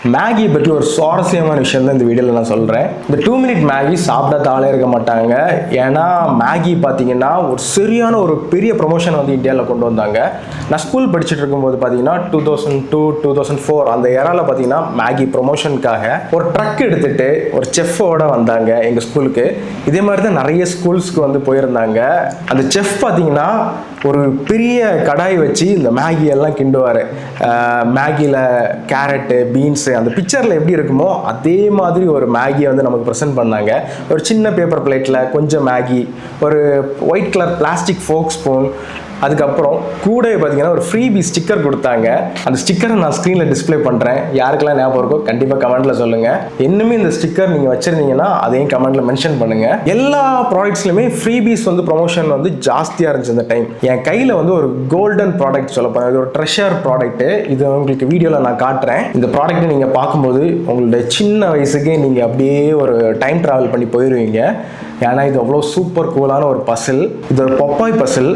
Maggi பற்றி ஒரு சுவாரஸ்யமான விஷயம் தான் இந்த வீடியோவில் நான் சொல்கிறேன். இந்த 2 மினிட் மேகி சாப்பிடாத ஆளே இருக்க மாட்டாங்க. ஏன்னா மேகி பார்த்தீங்கன்னா ஒரு சரியான ஒரு பெரிய ப்ரொமோஷன் வந்து இந்தியாவில் கொண்டு வந்தாங்க. நான் ஸ்கூல் படிச்சுட்டு இருக்கும்போது பார்த்தீங்கன்னா 2002 2004 அந்த ஏரால பார்த்தீங்கன்னா மேகி ப்ரொமோஷனுக்காக ஒரு ட்ரக் எடுத்துகிட்டு ஒரு செஃப்போட வந்தாங்க எங்கள் ஸ்கூலுக்கு. இதே மாதிரி தான் நிறைய ஸ்கூல்ஸ்க்கு வந்து போயிருந்தாங்க. அந்த செஃப் பார்த்தீங்கன்னா ஒரு பெரிய கடாய் வச்சு இந்த மேகி எல்லாம் கிண்டுவார். மேகியில் கேரட்டு பீன்ஸு அந்த பிக்சரில் எப்படி இருக்குமோ அதே மாதிரி ஒரு மேகியை வந்து நமக்கு ப்ரெசென்ட் பண்ணாங்க. ஒரு சின்ன பேப்பர் பிளேட்டில் கொஞ்சம் மேகி, ஒரு white colour plastic fork spoon, அதுக்கப்புறம் கூட பார்த்தீங்கன்னா ஒரு ஃப்ரீபி ஸ்டிக்கர் கொடுத்தாங்க. அந்த ஸ்டிக்கரை நான் ஸ்க்ரீனில் டிஸ்பிளே பண்ணுறேன். யாருக்கெல்லாம் ஞாபகம் இருக்கோ கண்டிப்பாக கமெண்ட்டில் சொல்லுங்கள். இன்னுமே இந்த ஸ்டிக்கர் நீங்கள் வச்சுருந்தீங்கன்னா அதையும் கமெண்ட்டில் மென்ஷன் பண்ணுங்கள். எல்லா ப்ராடக்ட்ஸ்லையுமே ஃப்ரீபீஸ் வந்து ப்ரொமோஷன் வந்து ஜாஸ்தியாக இருந்துச்சு அந்த டைம். என் கையில் வந்து ஒரு கோல்டன் ப்ராடக்ட் சொல்ல போகிறேன். இது ஒரு ட்ரெஷர் ப்ராடக்ட்டு. இது உங்களுக்கு வீடியோவில் நான் காட்டுறேன். இந்த ப்ராடக்ட்டை நீங்கள் பார்க்கும்போது உங்களுடைய சின்ன வயசுக்கு நீங்கள் அப்படியே ஒரு டைம் ட்ராவல் பண்ணி போயிடுவீங்க. ஏன்னா இது அவ்வளோ சூப்பர் கூலான ஒரு பசில். இது ஒரு பொப்பாய் பசில்.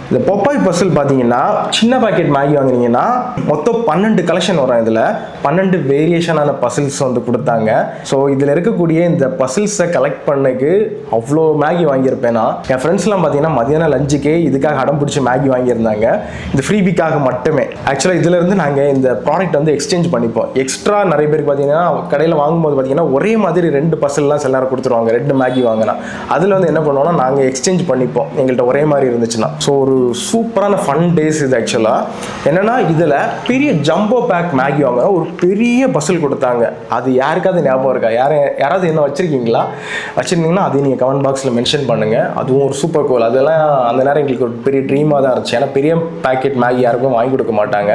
இந்த பொப்பாய் பசில் பார்த்தீங்கன்னா சின்ன பாக்கெட் மேகி வாங்கினீங்கன்னா மொத்தம் 12 கலெக்ஷன் வரும். இதில் 12 வேரியேஷனான பசில்ஸ் வந்து கொடுத்தாங்க. ஸோ இதில் இருக்கக்கூடிய இந்த பசில்ஸை கலெக்ட் பண்ணக்கு அவ்வளோ மேகி வாங்கியிருப்பேன் நான். என் ஃப்ரெண்ட்ஸ்லாம் பார்த்தீங்கன்னா மதியானம் லஞ்சுக்கே இதுக்காக அடம் பிடிச்சி மேகி வாங்கியிருந்தாங்க, இந்த ஃப்ரீபிக்காக மட்டுமே. ஆக்சுவலாக இதிலேருந்து நாங்கள் இந்த ப்ராடக்ட் வந்து எக்ஸ்சேஞ்ச் பண்ணிப்போம். எக்ஸ்ட்ரா நிறைய பேருக்கு பார்த்தீங்கன்னா கடையில் வாங்கும்போது பார்த்தீங்கன்னா ஒரே மாதிரி 2 பசில்லாம் சில நேரம் கொடுத்துருவாங்க. 2 மேகி வாங்கினா அதில் வந்து என்ன பண்ணுவோம்னா நாங்கள் எக்ஸ்சேஞ்ச் பண்ணிப்போம் எங்கள்கிட்ட ஒரே மாதிரி இருந்துச்சுன்னா. ஸோ ஒரு சூப்பரான ஃபன் டேஸ் இது. ஆக்சுவலாக என்னன்னா இதில் பெரிய ஜம்போ பேக் மேகி வாங்க ஒரு பெரிய பசில் கொடுத்தாங்க. அது யாருக்காவது ஞாபகம் இருக்கா? யாராவது என்ன வச்சிருக்கீங்களா? வச்சிருந்தீங்கன்னா அதையும் நீங்கள் கமெண்ட் பாக்ஸில் மென்ஷன் பண்ணுங்கள். அதுவும் ஒரு சூப்பர் கோல். அதெல்லாம் அந்த நேரம் எங்களுக்கு ஒரு பெரிய ட்ரீமாக தான் இருந்துச்சு. ஏன்னா பெரிய பேக்கெட் மேகி யாருக்கும் வாங்கி கொடுக்க மாட்டாங்க.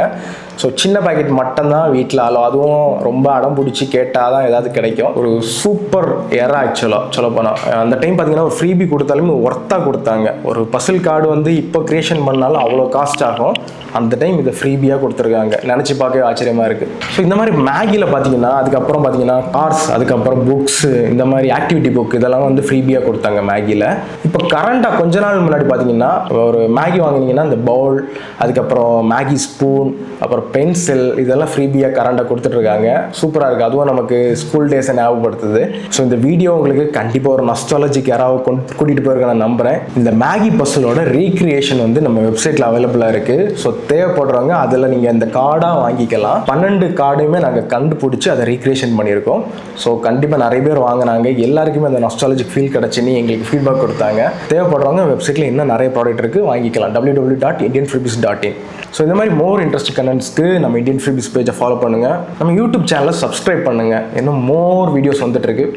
ஸோ சின்ன பேக்கெட் மட்டும்தான் வீட்டில் அதுவும் ரொம்ப அடம் பிடிச்சி கேட்டால் தான் ஏதாவது கிடைக்கும். ஒரு சூப்பர் ஏரா ஆக்சுவலாக சொல்லப்போனால். அந்த டைம் பார்த்தீங்கன்னா ஒரு ஃப்ரீபி கொடுத்தாலுமே ஒர்த்தாக கொடுத்தாங்க. ஒரு பசில் கார்டு வந்து இப்போ கிரியேஷன் பண்ணாலும் அவ்வளோ காஸ்ட் ஆகும். அந்த டைம் இதை ஃப்ரீபியாக கொடுத்துருக்காங்க. நினச்சி பார்க்கவே ஆச்சரியமாக இருக்குது. ஸோ இந்த மாதிரி மேகியில் பார்த்தீங்கன்னா அதுக்கப்புறம் பார்த்தீங்கன்னா கார்ஸ், அதுக்கப்புறம் புக்ஸு, இந்த மாதிரி ஆக்டிவிட்டி புக் இதெல்லாம் வந்து ஃப்ரீபியாக கொடுத்தாங்க மேகியில். இப்போ கரண்டாக கொஞ்ச நாள் முன்னாடி பார்த்தீங்கன்னா ஒரு மேகி வாங்கினீங்கன்னா இந்த பவுல், அதுக்கப்புறம் மேகி ஸ்பூன், அப்புறம் பென்சில் இதெல்லாம் ஃப்ரீபியாக கரண்டாக கொடுத்துட்ருக்காங்க. சூப்பராக இருக்குது. அதுவும் நமக்கு ஸ்கூல் டேஸை ஞாபகப்படுத்துது. ஸோ இந்த வீடியோ உங்களுக்கு கண்டிப்பாக ஒரு நஸ்டாலஜிக் யாராவது கூட்டிகிட்டு போயிருக்க நான் நம்புகிறேன். இந்த மேகி பசிலோட ரீக்ரியேஷன் வந்து நம்ம வெப்சைட்டில் அவைலபிளாக இருக்குது. ஸோ தேவைப்படுறவங்க அதில் நீங்கள் இந்த கார்டாக வாங்கிக்கலாம். 12 கார்டையுமே நாங்கள் கண்டுபிடிச்சி அதை ரீக்ரியேஷன் பண்ணியிருக்கோம். ஸோ கண்டிப்பாக நிறைய பேர் வாங்கினாங்க. எல்லாருக்குமே அந்த நாஸ்டாலஜிக் ஃபீல் கிடச்சின்னு எங்களுக்கு ஃபீட்பேக் கொடுத்தாங்க. தேவைப்படுறவங்க வெப்சைட்டில் இன்னும் நிறைய ப்ராடக்ட் இருக்குது, வாங்கிக்கலாம். www.indianfreebies.in. ஸோ இந்த மாதிரி மோர் இன்ட்ரெஸ்ட் கண்டென்ட்ஸ்க்கு நம்ம இந்தியன் ஃப்ரீபிஸ் பேஜை ஃபாலோ பண்ணுங்கள். நம்ம யூடியூப் சேனலை சப்ஸ்கிரைப் பண்ணுங்கள். இன்னும் மோர் வீடியோஸ் வந்துட்டு இருக்கு.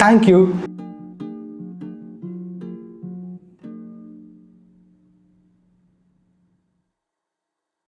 தேங்க்யூ.